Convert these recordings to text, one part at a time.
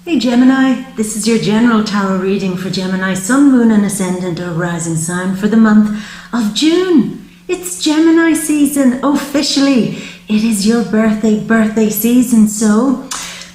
Hey Gemini, this is your general tarot reading for Gemini, Sun, Moon and Ascendant or Rising sign for the month of June. It's Gemini season officially. It is your birthday season, so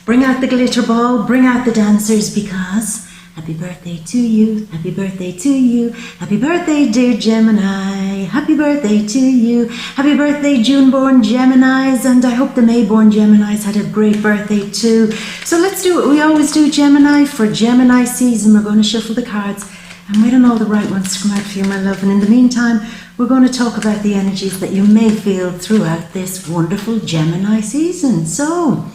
bring out the glitter ball, bring out the dancers, because happy birthday to you, happy birthday to you, happy birthday dear Gemini, happy birthday to you, happy birthday June-born Geminis, and I hope the May-born Geminis had a great birthday too. So let's do what we always do, Gemini. For Gemini season, we're going to shuffle the cards and wait on all the right ones to come out for you, my love. And in the meantime, we're going to talk about the energies that you may feel throughout this wonderful Gemini season. So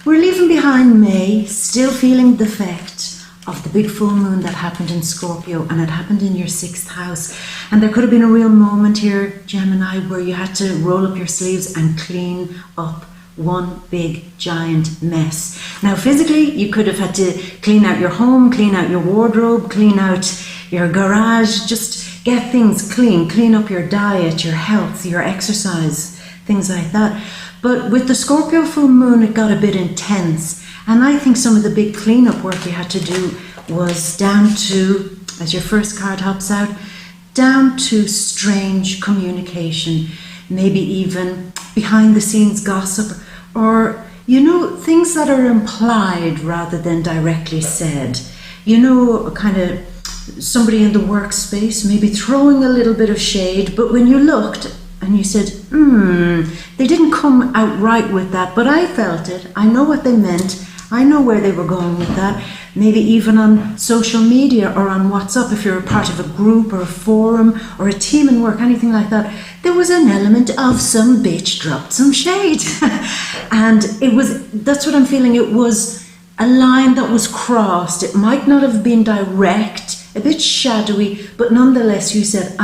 we're leaving behind May, still feeling the effect of the big full moon that happened in Scorpio, and it happened in your 6th house. And there could have been a real moment here, Gemini, where you had to roll up your sleeves and clean up one big giant mess. Now physically, you could have had to clean out your home, clean out your wardrobe, clean out your garage, just get things clean up your diet, your health, your exercise, things like that. But with the Scorpio full moon, it got a bit intense. And I think some of the big cleanup work you had to do was down to, as your first card hops out, down to strange communication, maybe even behind the scenes gossip, or, you know, things that are implied rather than directly said. You know, kind of somebody in the workspace maybe throwing a little bit of shade, but when you looked and you said, they didn't come out right with that, but I felt it, I know what they meant, I know where they were going with that. Maybe even on social media or on WhatsApp, if you're a part of a group or a forum or a team in work, anything like that, there was an element of some bitch dropped some shade. And that's what I'm feeling, it was a line that was crossed. It might not have been direct, a bit shadowy, but nonetheless you said,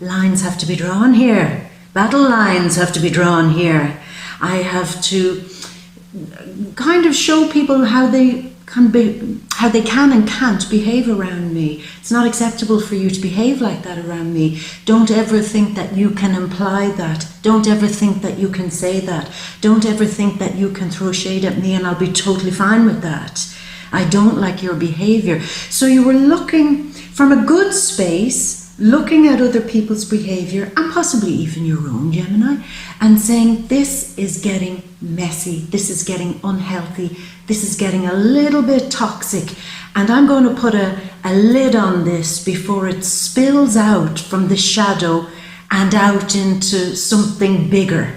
lines have to be drawn here. Battle lines have to be drawn here. I have to kind of show people how they can and can't behave around me. It's not acceptable for you to behave like that around me. Don't ever think that you can imply that. Don't ever think that you can say that. Don't ever think that you can throw shade at me and I'll be totally fine with that. I don't like your behavior. So you were looking from a good space, looking at other people's behavior and possibly even your own, Gemini, and saying, this is getting messy, this is getting unhealthy, this is getting a little bit toxic, and I'm going to put a lid on this before it spills out from the shadow and out into something bigger,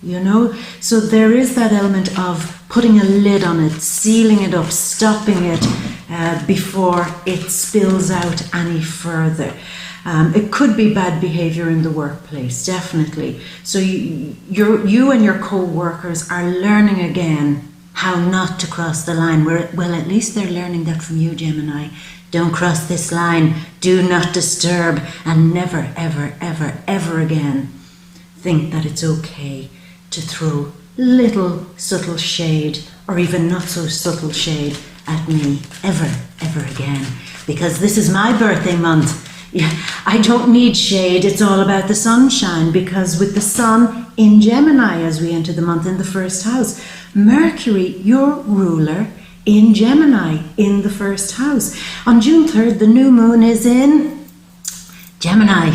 you know? So there is that element of putting a lid on it, sealing it up, stopping it before it spills out any further. It could be bad behavior in the workplace, definitely. So you and your co-workers are learning again how not to cross the line. Well, at least they're learning that from you, Gemini. Don't cross this line, do not disturb, and never, ever, ever, ever again think that it's okay to throw little subtle shade or even not so subtle shade at me, ever, ever again. Because this is my birthday month. Yeah, I don't need shade, it's all about the sunshine, because with the sun in Gemini as we enter the month in the 1st house, Mercury, your ruler, in Gemini in the 1st house. On June 3rd, the new moon is in Gemini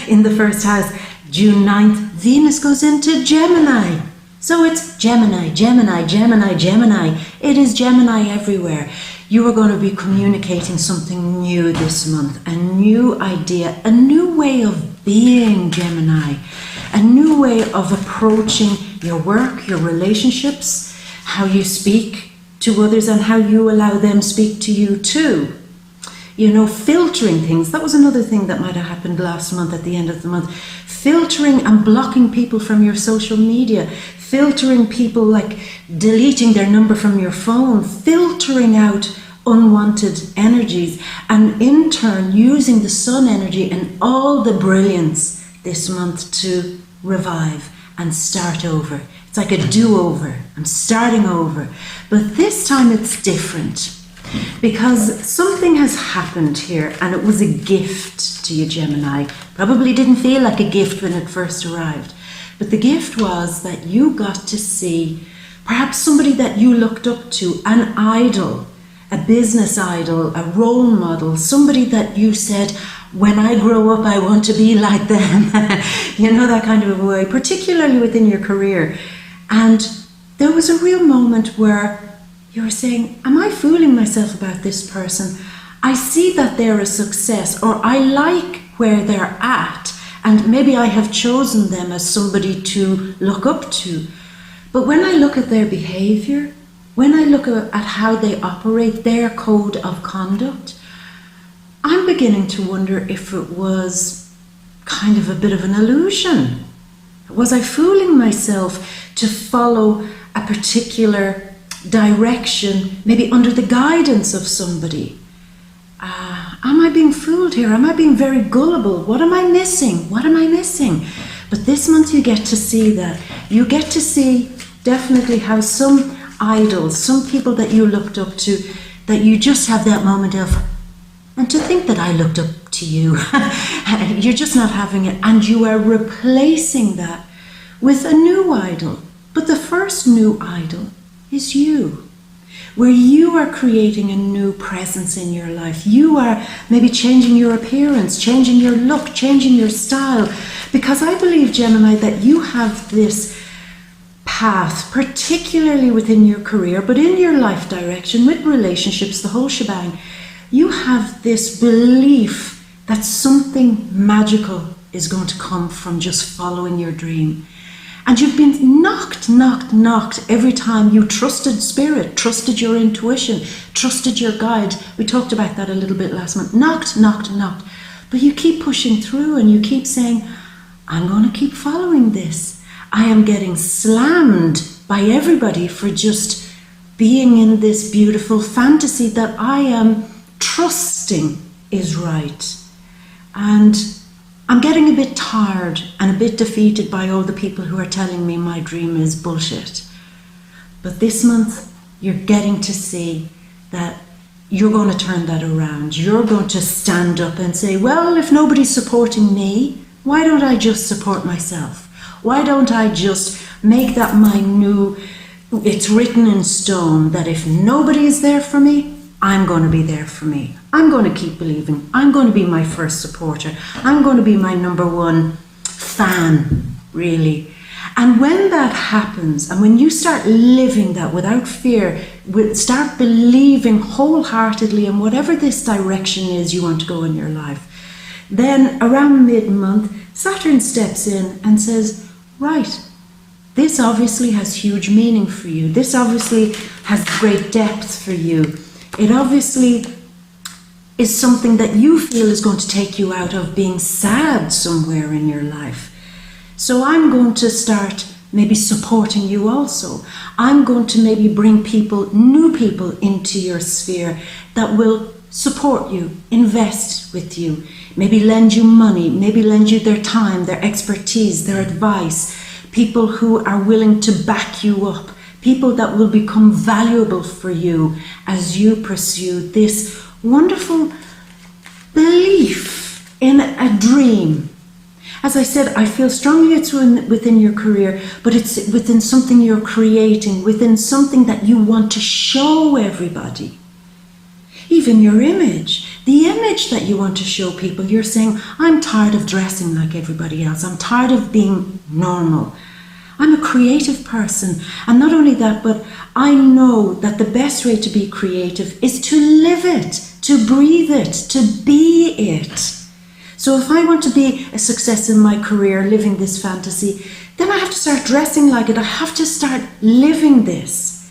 in the 1st house. June 9th, Venus goes into Gemini. So it's Gemini, Gemini, Gemini, Gemini. It is Gemini everywhere. You are going to be communicating something new this month, a new idea, a new way of being, Gemini, a new way of approaching your work, your relationships, how you speak to others and how you allow them speak to you too. You know, filtering things. That was another thing that might have happened last month at the end of the month. Filtering and blocking people from your social media. Filtering people, like deleting their number from your phone, filtering out unwanted energies, and in turn using the sun energy and all the brilliance this month to revive and start over. It's like a do-over. I'm starting over. But this time it's different because something has happened here, and it was a gift to you, Gemini. Probably didn't feel like a gift when it first arrived. But the gift was that you got to see Perhaps somebody that you looked up to, an idol, a business idol, a role model, somebody that you said, when I grow up, I want to be like them. You know, that kind of a way, particularly within your career. And there was a real moment where you were saying, am I fooling myself about this person? I see that they're a success, or I like where they're at, and maybe I have chosen them as somebody to look up to. But when I look at their behavior, when I look at how they operate, their code of conduct, I'm beginning to wonder if it was kind of a bit of an illusion. Was I fooling myself to follow a particular direction, maybe under the guidance of somebody? Am I being fooled here? Am I being very gullible? What am I missing? What am I missing? But this month you get to see that. You get to see definitely how some idols, some people that you looked up to, that you just have that moment of, and to think that I looked up to you. You're just not having it. And you are replacing that with a new idol. But the first new idol is you, where you are creating a new presence in your life. You are maybe changing your appearance, changing your look, changing your style. Because I believe, Gemini, that you have this path, particularly within your career, but in your life direction, with relationships, the whole shebang. You have this belief that something magical is going to come from just following your dream. And you've been knocked every time you trusted spirit, trusted your intuition, trusted your guide. We talked about that a little bit last month. Knocked. But you keep pushing through and you keep saying, I'm going to keep following this. I am getting slammed by everybody for just being in this beautiful fantasy that I am trusting is right. And I'm getting a bit tired and a bit defeated by all the people who are telling me my dream is bullshit. But this month, you're getting to see that you're going to turn that around. You're going to stand up and say, well, if nobody's supporting me, why don't I just support myself? Why don't I just make that my new, it's written in stone that if nobody is there for me, I'm going to be there for me. I'm going to keep believing. I'm going to be my first supporter. I'm going to be my number one fan, really. And when that happens, and when you start living that without fear, start believing wholeheartedly in whatever this direction is you want to go in your life, then around mid-month, Saturn steps in and says, right, this obviously has huge meaning for you. This obviously has great depth for you. It obviously is something that you feel is going to take you out of being sad somewhere in your life. So I'm going to start maybe supporting you also. I'm going to maybe bring people, new people into your sphere that will support you, invest with you, maybe lend you money, maybe lend you their time, their expertise, their advice, people who are willing to back you up, people that will become valuable for you as you pursue this wonderful belief in a dream. As I said, I feel strongly it's within your career, but it's within something you're creating, within something that you want to show everybody. Even your image, the image that you want to show people, you're saying, I'm tired of dressing like everybody else. I'm tired of being normal. I'm a creative person. And not only that, but I know that the best way to be creative is to live it, to breathe it, to be it. So if I want to be a success in my career, living this fantasy, then I have to start dressing like it. I have to start living this.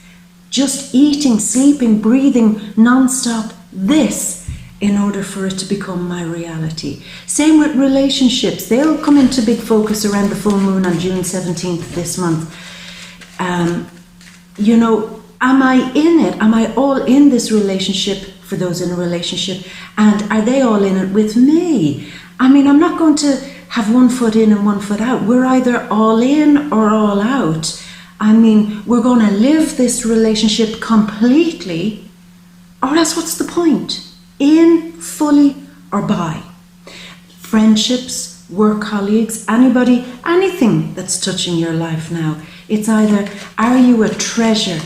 Just eating, sleeping, breathing, non-stop this in order for it to become my reality. Same with relationships. They'll come into big focus around the full moon on June 17th this month. You know, am I in it? Am I all in this relationship for those in a relationship? And are they all in it with me? I mean, I'm not going to have one foot in and one foot out. We're either all in or all out. I mean, we're going to live this relationship completely, or else what's the point? In, fully, or by. Friendships, work colleagues, anybody, anything that's touching your life now. It's either, are you a treasure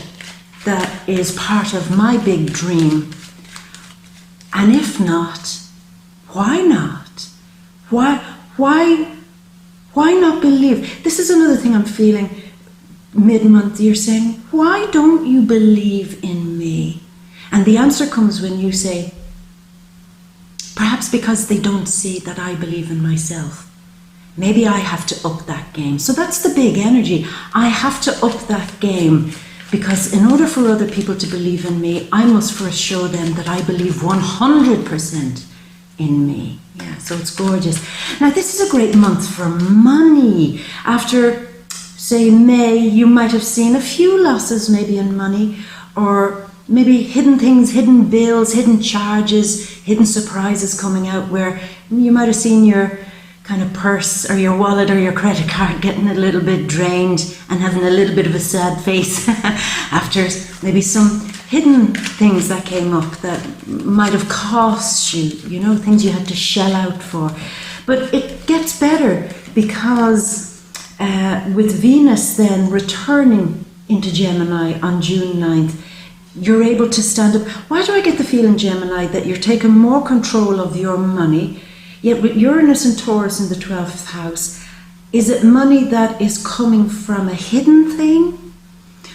that is part of my big dream? And if not, why not? Why not believe? This is another thing I'm feeling mid-month. You're saying, why don't you believe in me? And the answer comes when you say, perhaps because they don't see that I believe in myself. Maybe I have to up that game. So that's the big energy. I have to up that game, because in order for other people to believe in me, I must first show them that I believe 100% in me. Yeah, so it's gorgeous. Now, this is a great month for money. After, say, May, you might have seen a few losses maybe in money, or maybe hidden things, hidden bills, hidden charges, hidden surprises coming out, where you might have seen your kind of purse or your wallet or your credit card getting a little bit drained and having a little bit of a sad face after maybe some hidden things that came up that might have cost you, you know, things you had to shell out for. But it gets better, because with Venus then returning into Gemini on June 9th, you're able to stand up. Why do I get the feeling, Gemini, that you're taking more control of your money? Yet with Uranus and Taurus in the 12th house, is it money that is coming from a hidden thing?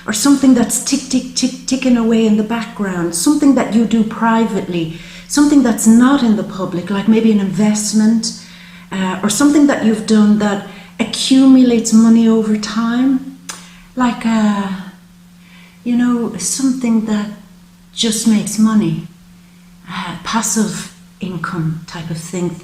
Or something that's ticking away in the background? Something that you do privately? Something that's not in the public, like maybe an investment? Or something that you've done that accumulates money over time? Like you know, something that just makes money, passive income type of thing,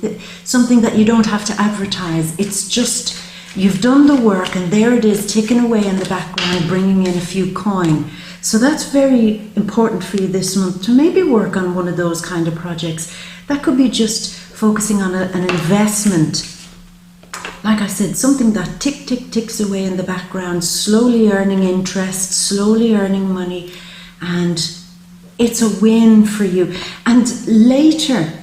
something that you don't have to advertise. It's just, you've done the work and there it is, ticking away in the background, bringing in a few coin. So that's very important for you this month, to maybe work on one of those kind of projects. That could be just focusing on an investment. Like I said, something that ticks away in the background, slowly earning interest, slowly earning money, and it's a win for you. And later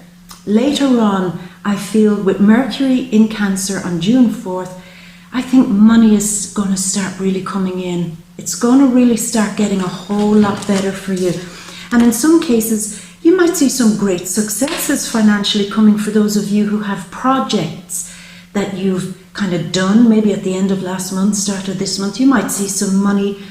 on, I feel with Mercury in Cancer on June 4th, I think money is going to start really coming in. It's going to really start getting a whole lot better for you. And in some cases, you might see some great successes financially coming for those of you who have projects that you've kind of done, maybe at the end of last month, start of this month. You might see some money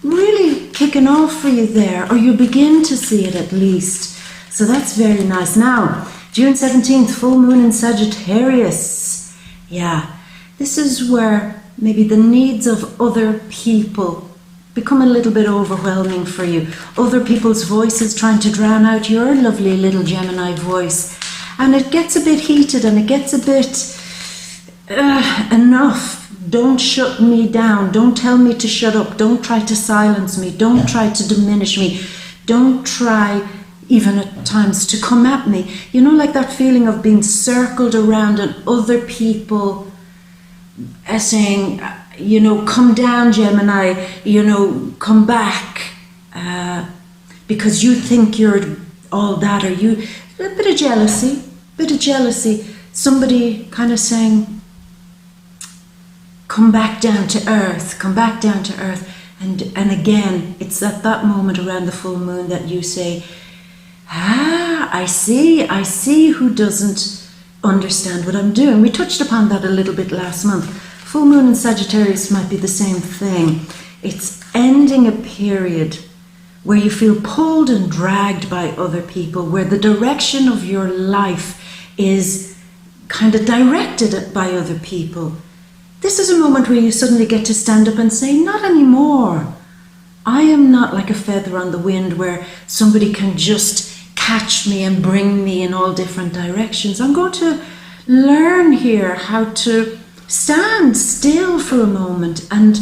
really kicking off for you there, or you begin to see it at least. So that's very nice. Now, June 17th, full moon in Sagittarius. Yeah, this is where maybe the needs of other people become a little bit overwhelming for you. Other people's voices trying to drown out your lovely little Gemini voice. And it gets a bit heated and it gets a bit enough. Don't shut me down. Don't tell me to shut up. Don't try to silence me. Don't try to diminish me. Don't try even at times to come at me. You know, like that feeling of being circled around and other people saying, you know, come down, Gemini, you know, come back, because you think you're all that, or you, a bit of jealousy, somebody kind of saying, come back down to earth. And again, it's at that moment around the full moon that you say, I see who doesn't understand what I'm doing. We touched upon that a little bit last month. Full moon in Sagittarius might be the same thing. It's ending a period where you feel pulled and dragged by other people, where the direction of your life is kind of directed by other people. This is a moment where you suddenly get to stand up and say, not anymore. I am not like a feather on the wind where somebody can just catch me and bring me in all different directions. I'm going to learn here how to stand still for a moment and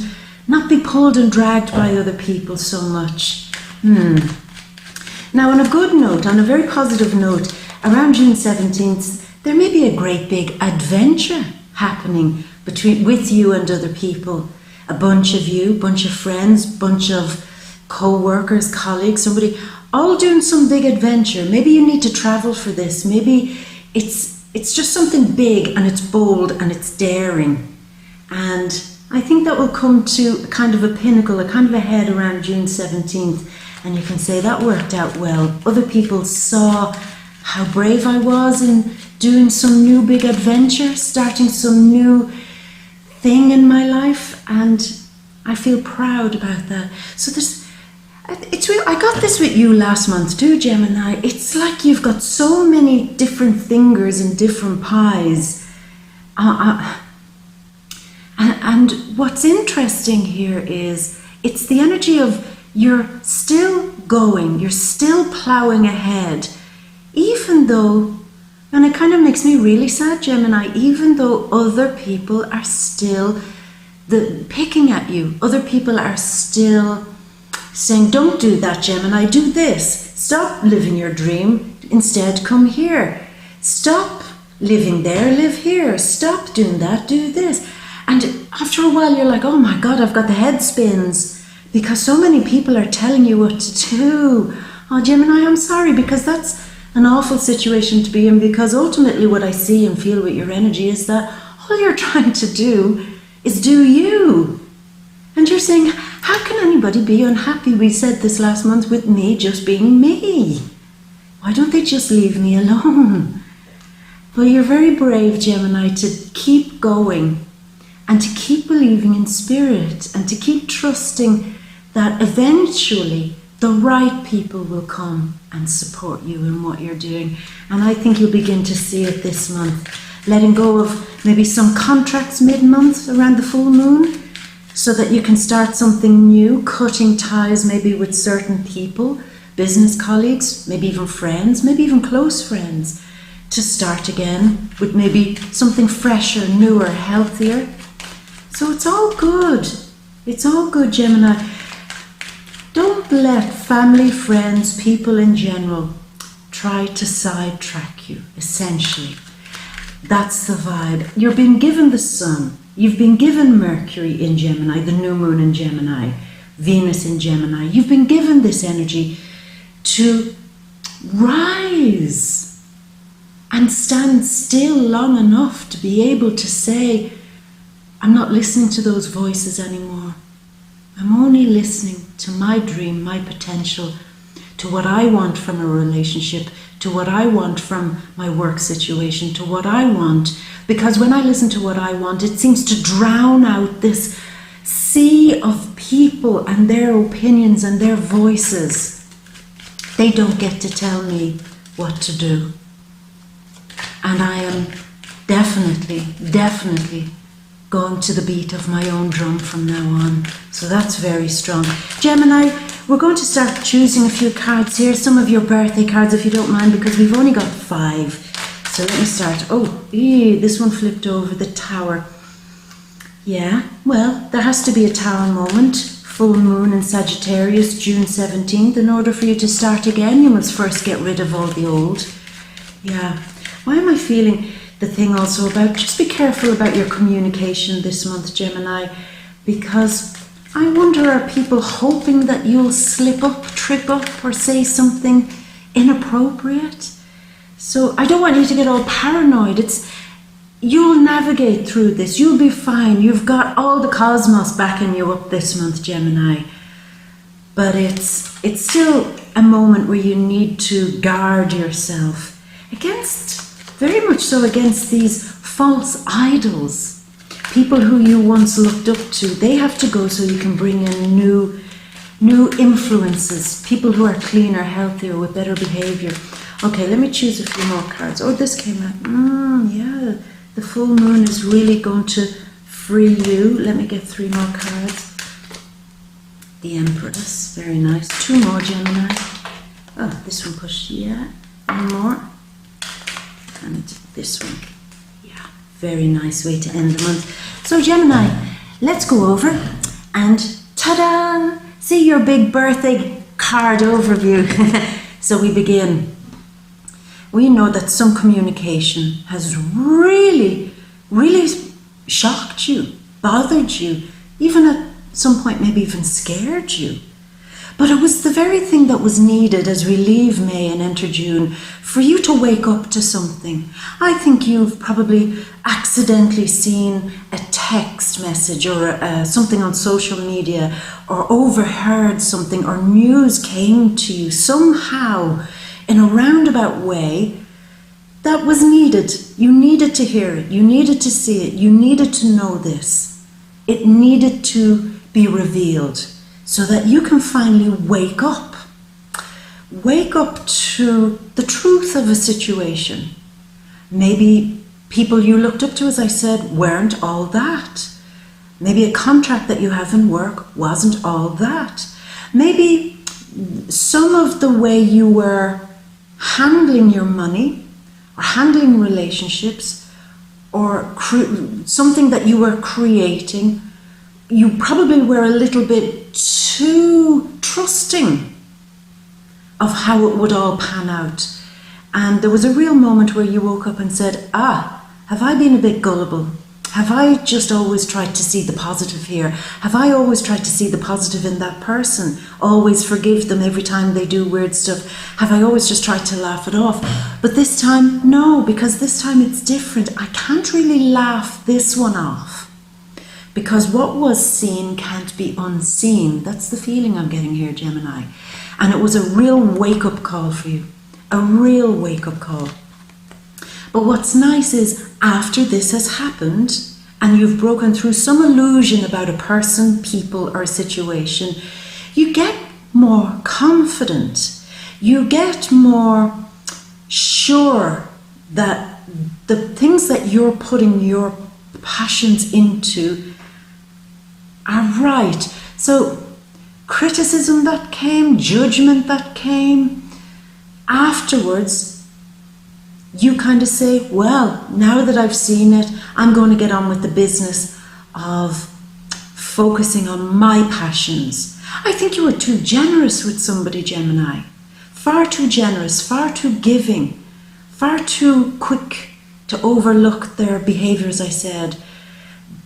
not be pulled and dragged by other people so much. Now, on a good note, on a very positive note, around June 17th, there may be a great big adventure happening with you and other people. A bunch of you, bunch of friends, bunch of co-workers, colleagues, somebody, all doing some big adventure. Maybe you need to travel for this. Maybe it's just something big and it's bold and it's daring. And I think that will come to kind of a pinnacle, a kind of a head around June 17th. And you can say that worked out well. Other people saw how brave I was in doing some new big adventure, starting some new thing in my life. And I feel proud about that. So it's real. I got this with you last month too, Gemini. It's like you've got so many different fingers in different pies. And what's interesting here is it's the energy of you're still going, you're still plowing ahead, even though, and it kind of makes me really sad, Gemini, even though other people are still picking at you, other people are still saying, don't do that, Gemini, do this, stop living your dream, instead come here, stop living there, live here, stop doing that, do this. And after a while you're like, oh my God, I've got the head spins because so many people are telling you what to do. Oh, Gemini, I'm sorry, because that's an awful situation to be in, because ultimately what I see and feel with your energy is that all you're trying to do is do you. And you're saying, how can anybody be unhappy, we said this last month, with me just being me? Why don't they just leave me alone? Well, you're very brave, Gemini, to keep going and to keep believing in spirit and to keep trusting that eventually the right people will come and support you in what you're doing. And I think you'll begin to see it this month. Letting go of maybe some contracts mid-month around the full moon so that you can start something new, cutting ties maybe with certain people, business colleagues, maybe even friends, maybe even close friends, to start again with maybe something fresher, newer, healthier. So it's all good. It's all good, Gemini. Don't let family, friends, people in general try to sidetrack you, essentially. That's the vibe. You're being given the sun. You've been given Mercury in Gemini, the new moon in Gemini, Venus in Gemini. You've been given this energy to rise and stand still long enough to be able to say, I'm not listening to those voices anymore. I'm only listening to my dream, my potential, to what I want from a relationship, to what I want from my work situation, to what I want. Because when I listen to what I want, it seems to drown out this sea of people and their opinions and their voices. They don't get to tell me what to do. And I am definitely going to the beat of my own drum from now on. So that's very strong. Gemini, we're going to start choosing a few cards here, some of your birthday cards if you don't mind, because we've only got 5. So let me start. Oh, this one flipped over, the Tower. Yeah, well, there has to be a Tower moment. Full moon in Sagittarius, June 17th. In order for you to start again, you must first get rid of all the old. Yeah. Why am I feeling the thing also about just be careful about your communication this month, Gemini, because I wonder, are people hoping that you'll slip up, trip up, or say something inappropriate? So I don't want you to get all paranoid. You'll navigate through this. You'll be fine. You've got all the cosmos backing you up this month, Gemini. But it's still a moment where you need to guard yourself very much so against these false idols. People who you once looked up to, they have to go so you can bring in new influences. People who are cleaner, healthier, with better behavior. Okay, let me choose a few more cards. Oh, this came out. Yeah, the full moon is really going to free you. Let me get 3 more cards. The Empress, very nice. 2 more, Gemini. Oh, this one pushed, yeah. 1 more. And this one. Yeah, very nice way to end the month. So Gemini, let's go over and ta-da! See your big birthday card overview. So we begin. We know that some communication has really shocked you, bothered you, even at some point maybe even scared you. But it was the very thing that was needed as we leave May and enter June, for you to wake up to something. I think you've probably accidentally seen a text message or something on social media, or overheard something, or news came to you somehow in a roundabout way that was needed. You needed to hear it. You needed to see it. You needed to know this. It needed to be revealed so that you can finally wake up. Wake up to the truth of a situation. Maybe people you looked up to, as I said, weren't all that. Maybe a contract that you have in work wasn't all that. Maybe some of the way you were handling your money, or handling relationships, or something that you were creating, you probably were a little bit too trusting of how it would all pan out. And there was a real moment where you woke up and said, have I been a bit gullible? Have I just always tried to see the positive here? Have I always tried to see the positive in that person? Always forgive them every time they do weird stuff? Have I always just tried to laugh it off? But this time, no, because this time it's different. I can't really laugh this one off, because what was seen can't be unseen. That's the feeling I'm getting here, Gemini. And it was a real wake-up call for you. A real wake-up call. But what's nice is, after this has happened, and you've broken through some illusion about a person, people, or a situation, you get more confident. You get more sure that the things that you're putting your passions into are right. So criticism that came, judgment that came, afterwards, you kind of say, well, now that I've seen it, I'm going to get on with the business of focusing on my passions. I think you were too generous with somebody, Gemini. Far too generous, far too giving, far too quick to overlook their behaviour, as I said.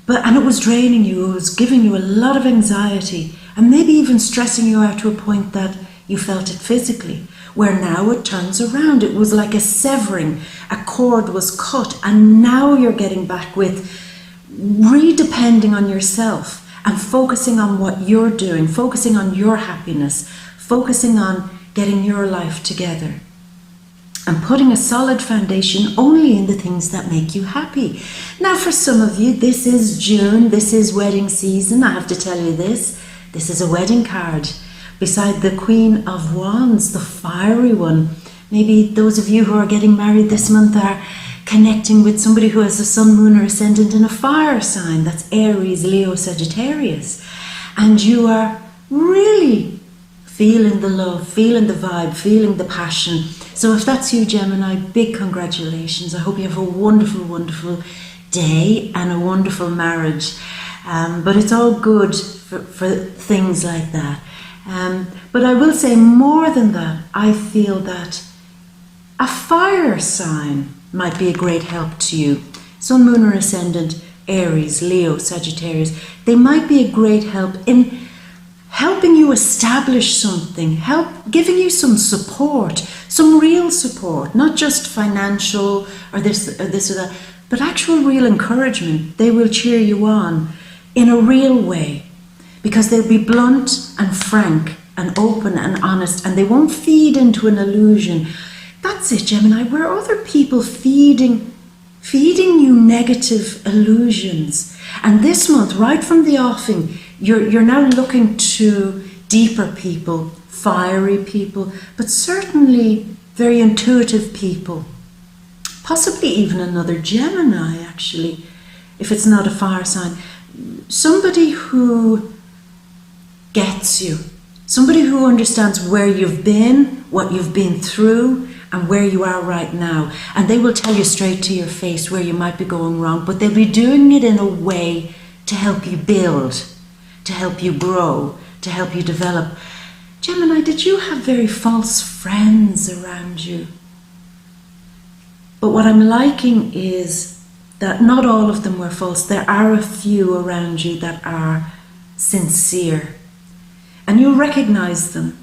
And it was draining you, it was giving you a lot of anxiety, and maybe even stressing you out to a point that you felt it physically. Where now it turns around. It was like a severing. A cord was cut, and now you're getting back with redepending on yourself and focusing on what you're doing, focusing on your happiness, focusing on getting your life together, and putting a solid foundation only in the things that make you happy. Now, for some of you, this is June, this is wedding season. I have to tell you this. This is a wedding card. Beside the Queen of Wands, the fiery one. Maybe those of you who are getting married this month are connecting with somebody who has a sun, moon, or ascendant in a fire sign. That's Aries, Leo, Sagittarius. And you are really feeling the love, feeling the vibe, feeling the passion. So if that's you, Gemini, big congratulations. I hope you have a wonderful, wonderful day and a wonderful marriage. But it's all good for things like that. But I will say more than that, I feel that a fire sign might be a great help to you. Sun, moon, or ascendant, Aries, Leo, Sagittarius. They might be a great help in helping you establish something, giving you some support, some real support, not just financial or this or that, but actual real encouragement. They will cheer you on in a real way, because they'll be blunt and frank and open and honest, and they won't feed into an illusion. That's it, Gemini, where other people feeding you negative illusions. And this month, right from the offing, you're now looking to deeper people, fiery people, but certainly very intuitive people. Possibly even another Gemini, actually, if it's not a fire sign. Somebody who gets you. Somebody who understands where you've been, what you've been through, and where you are right now. And they will tell you straight to your face where you might be going wrong, but they'll be doing it in a way to help you build, to help you grow, to help you develop. Gemini, did you have very false friends around you? But what I'm liking is that not all of them were false. There are a few around you that are sincere. And you'll recognize them.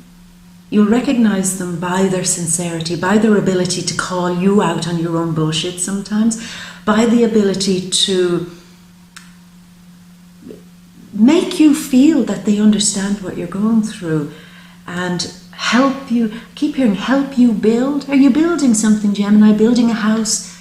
You'll recognize them by their sincerity, by their ability to call you out on your own bullshit sometimes, by the ability to make you feel that they understand what you're going through and help you. I keep hearing help you build. Are you building something, Gemini? Building a house,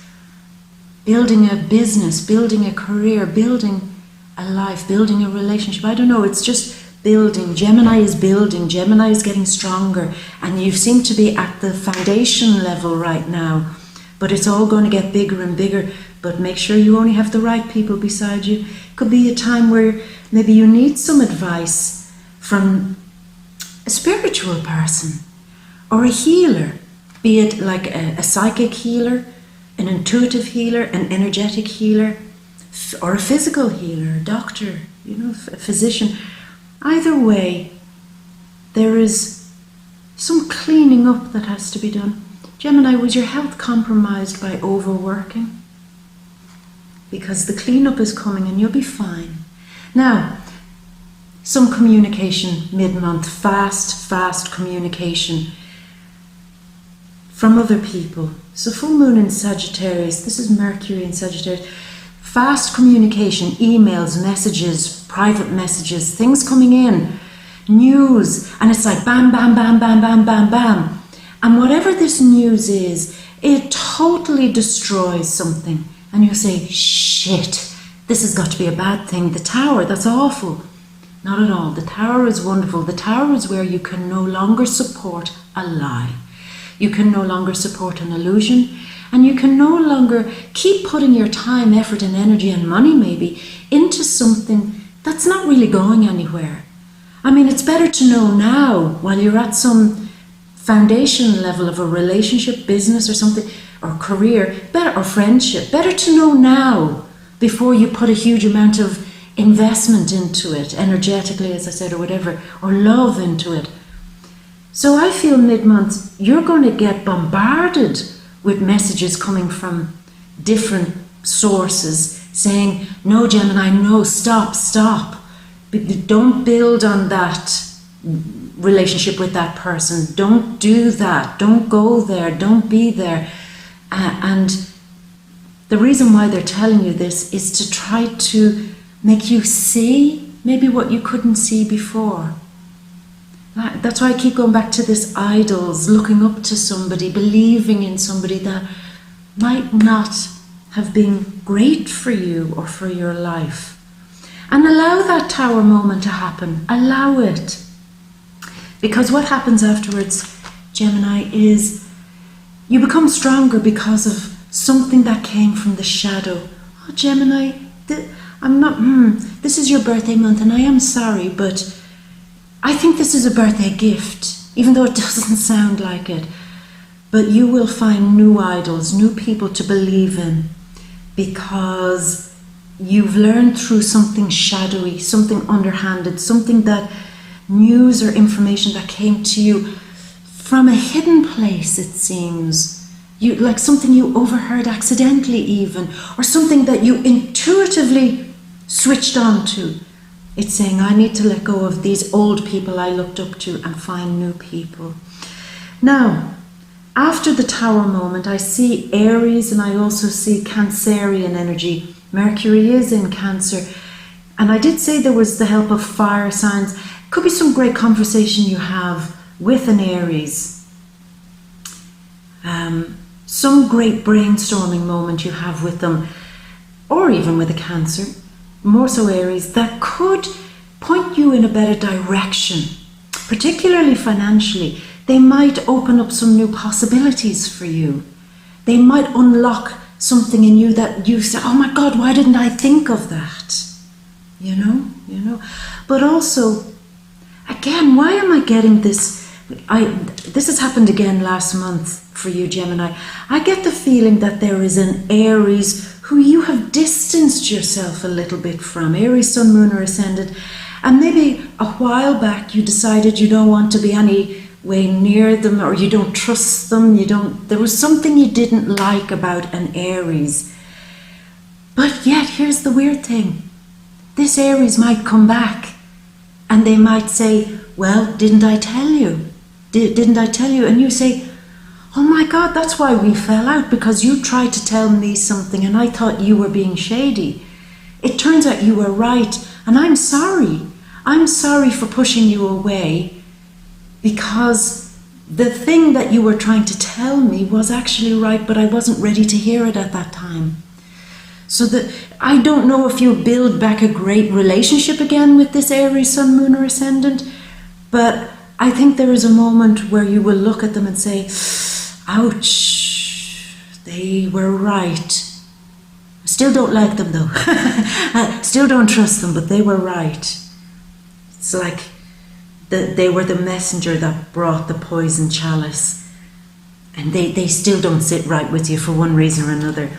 building a business, building a career, building a life, building a relationship. I don't know, it's just building. Gemini is building. Gemini is getting stronger, and you seem to be at the foundation level right now, but it's all going to get bigger and bigger. But make sure you only have the right people beside you. Could be a time where maybe you need some advice from a spiritual person or a healer, be it like a psychic healer, an intuitive healer, an energetic healer, or a physical healer, a doctor, a physician. Either way, there is some cleaning up that has to be done. Gemini, was your health compromised by overworking? Because the cleanup is coming and you'll be fine. Now, some communication mid-month, fast communication from other people. So full moon in Sagittarius, this is Mercury in Sagittarius. Fast communication, emails, messages, private messages, things coming in, news, and it's like bam, bam, bam, bam, bam, bam, bam. And whatever this news is, it totally destroys something. And you say, shit, this has got to be a bad thing. The Tower, that's awful. Not at all. The Tower is wonderful. The Tower is where you can no longer support a lie. You can no longer support an illusion. And you can no longer keep putting your time, effort and energy and money maybe into something that's not really going anywhere. I mean, it's better to know now while you're at some foundation level of a relationship, business or something, or career, better, or friendship. Better to know now before you put a huge amount of investment into it, energetically, as I said, or whatever, or love into it. So I feel mid-month, you're going to get bombarded with messages coming from different sources saying, no, Gemini, no, stop. Don't build on that relationship with that person. Don't do that. Don't go there. Don't be there. And the reason why they're telling you this is to try to make you see maybe what you couldn't see before. That's why I keep going back to this idols, looking up to somebody, believing in somebody that might not have been great for you or for your life. And allow that Tower moment to happen. Allow it. Because what happens afterwards, Gemini, is you become stronger because of something that came from the shadow. Oh, Gemini, this is your birthday month and I am sorry, but I think this is a birthday gift, even though it doesn't sound like it. But you will find new idols, new people to believe in, because you've learned through something shadowy, something underhanded, something that news or information that came to you from a hidden place, it seems. Like something you overheard accidentally even, or something that you intuitively switched on to. It's saying, I need to let go of these old people I looked up to and find new people. Now, after the Tower moment, I see Aries and I also see Cancerian energy. Mercury is in Cancer. And I did say there was the help of fire signs. Could be some great conversation you have with an Aries. Some great brainstorming moment you have with them, or even with a Cancer, more so Aries, that could point you in a better direction, particularly financially. They might open up some new possibilities for you. They might unlock something in you that you say, oh my God, why didn't I think of that? You know. But also, again, why am I getting this? This has happened again last month for you, Gemini. I get the feeling that there is an Aries who you have distanced yourself a little bit from. Aries, Sun, Moon or Ascendant. And maybe a while back you decided you don't want to be any way near them, or you don't trust them. There was something you didn't like about an Aries. But yet, here's the weird thing. This Aries might come back and they might say, well, didn't I tell you? Didn't I tell you? And you say, oh my God, that's why we fell out, because you tried to tell me something and I thought you were being shady. It turns out you were right, and I'm sorry. I'm sorry for pushing you away, because the thing that you were trying to tell me was actually right, but I wasn't ready to hear it at that time. So that I don't know if you'll build back a great relationship again with this Aries Sun, Moon or Ascendant, but I think there is a moment where you will look at them and say, ouch, they were right. Still don't like them though. Still don't trust them, but they were right. It's like they were the messenger that brought the poison chalice, and they still don't sit right with you for one reason or another.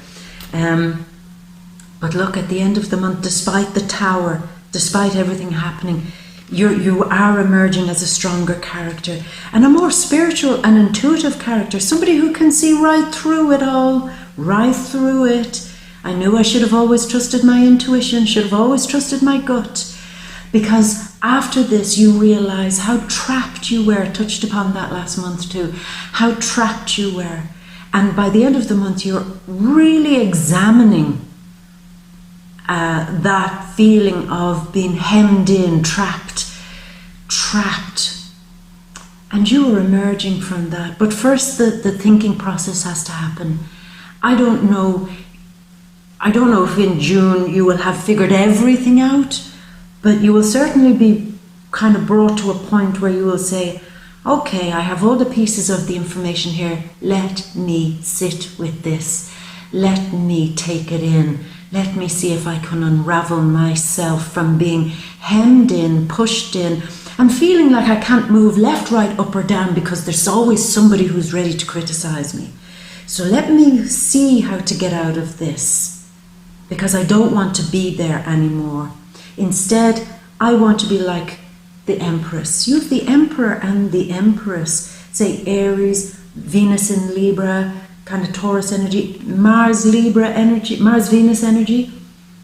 But look, at the end of the month, despite the Tower, despite everything happening, you are emerging as a stronger character, and a more spiritual and intuitive character, somebody who can see right through it all, right through it. I knew I should have always trusted my intuition, should have always trusted my gut, because after this you realize how trapped you were. Touched upon that last month too, how trapped you were. And by the end of the month, you're really examining that feeling of being hemmed in, trapped. And you are emerging from that. But first, the thinking process has to happen. I don't know if in June you will have figured everything out, but you will certainly be kind of brought to a point where you will say, okay, I have all the pieces of the information here. Let me sit with this. Let me take it in. Let me see if I can unravel myself from being hemmed in, pushed in, and feeling like I can't move left, right, up or down because there's always somebody who's ready to criticize me. So let me see how to get out of this, because I don't want to be there anymore. Instead, I want to be like the Empress. You have the Emperor and the Empress, say Aries, Venus in Libra, kind of Taurus energy, Mars Libra energy, Mars Venus energy.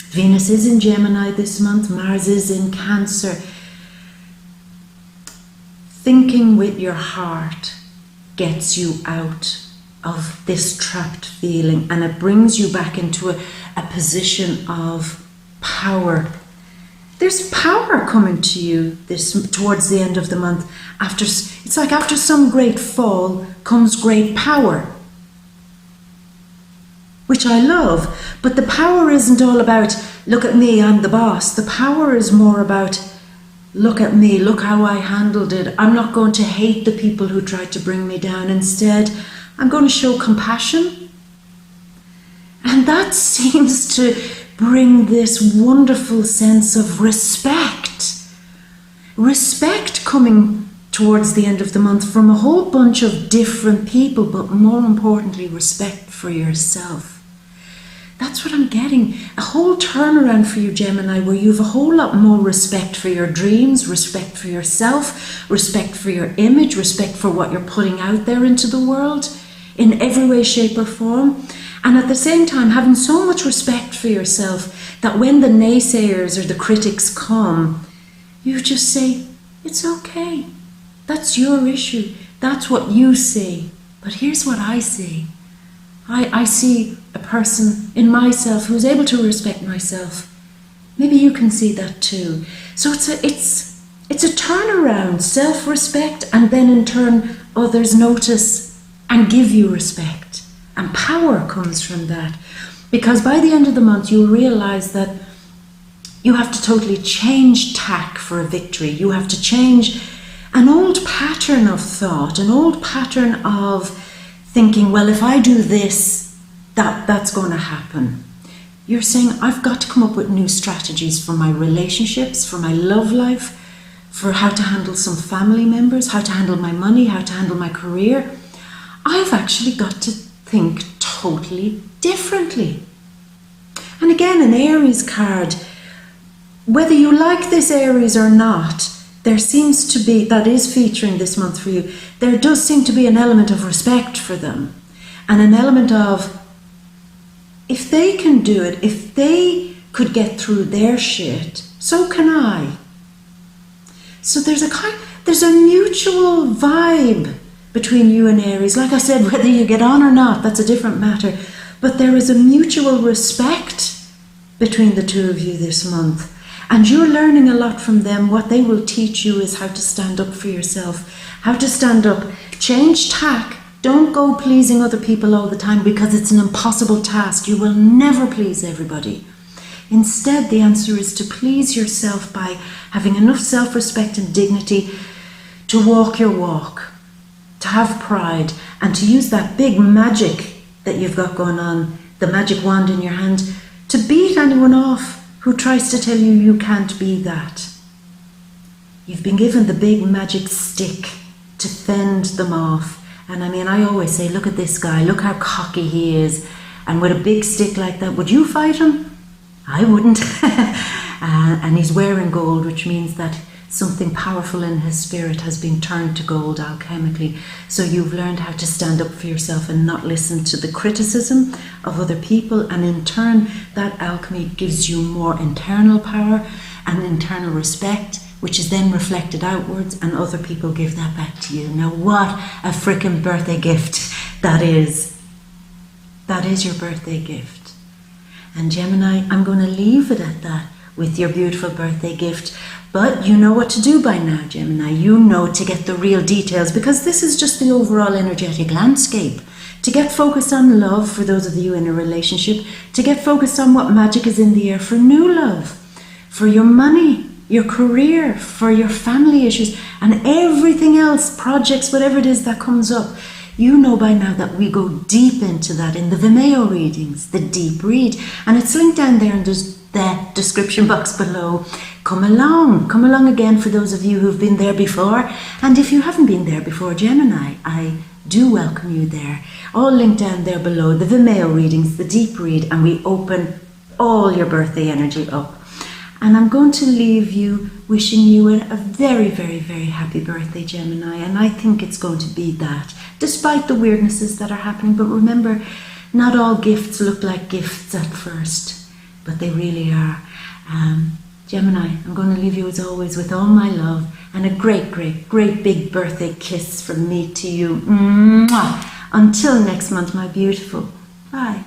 Venus is in Gemini this month, Mars is in Cancer. Thinking with your heart gets you out of this trapped feeling, and it brings you back into a position of power. There's power coming to you towards the end of the month. It's like after some great fall comes great power, which I love. But the power isn't all about, look at me, I'm the boss. The power is more about, look at me, look how I handled it. I'm not going to hate the people who tried to bring me down. Instead, I'm going to show compassion. And that seems to bring this wonderful sense of respect. Respect coming towards the end of the month from a whole bunch of different people, but more importantly, respect for yourself. That's what I'm getting. A whole turnaround for you, Gemini, where you have a whole lot more respect for your dreams, respect for yourself, respect for your image, respect for what you're putting out there into the world in every way, shape or form. And at the same time, having so much respect for yourself that when the naysayers or the critics come, you just say, it's okay. That's your issue. That's what you see. But here's what I see. I see a person in myself who's able to respect myself. Maybe you can see that too. So it's a turnaround, self-respect, and then in turn others notice and give you respect. And power comes from that. Because by the end of the month you'll realize that you have to totally change tack for a victory. You have to change an old pattern of thought, an old pattern of thinking, well, if I do this, that's going to happen. You're saying, I've got to come up with new strategies for my relationships, for my love life, for how to handle some family members, how to handle my money, how to handle my career. I've actually got to think totally differently. And again, an Aries card, whether you like this Aries or not, there seems to be, that is featuring this month for you, there does seem to be an element of respect for them, and an element of, if they can do it, if they could get through their shit, so can I. So there's a kind, There's a mutual vibe between you and Aries. Like I said, whether you get on or not, that's a different matter. But there is a mutual respect between the two of you this month. And you're learning a lot from them. What they will teach you is how to stand up for yourself, how to stand up, change tack. Don't go pleasing other people all the time, because it's an impossible task. You will never please everybody. Instead, the answer is to please yourself by having enough self-respect and dignity to walk your walk, to have pride, and to use that big magic that you've got going on, the magic wand in your hand, to beat anyone off who tries to tell you you can't be that. You've been given the big magic stick to fend them off. And I mean, I always say, look at this guy, look how cocky he is. And with a big stick like that, would you fight him? I wouldn't. And he's wearing gold, which means that something powerful in his spirit has been turned to gold alchemically. So you've learned how to stand up for yourself and not listen to the criticism of other people. And in turn, that alchemy gives you more internal power and internal respect, which is then reflected outwards, and other people give that back to you. Now, what a freaking birthday gift that is. That is your birthday gift. And Gemini, I'm going to leave it at that with your beautiful birthday gift. But you know what to do by now, Gemini. You know to get the real details, because this is just the overall energetic landscape. To get focused on love for those of you in a relationship, to get focused on what magic is in the air for new love, for your money, your career, for your family issues, and everything else, projects, whatever it is that comes up. You know by now that we go deep into that in the VIMEO readings, the deep read. And it's linked down there in the description box below. Come along again for those of you who've been there before. And if you haven't been there before, Gemini, I do welcome you there. All linked down there below, the VIMEO readings, the deep read, and we open all your birthday energy up. And I'm going to leave you wishing you a very, very, very happy birthday, Gemini. And I think it's going to be that, despite the weirdnesses that are happening. But remember, not all gifts look like gifts at first, but they really are. Gemini, I'm going to leave you as always with all my love and a great, great, great big birthday kiss from me to you. Mwah! Until next month, my beautiful. Bye.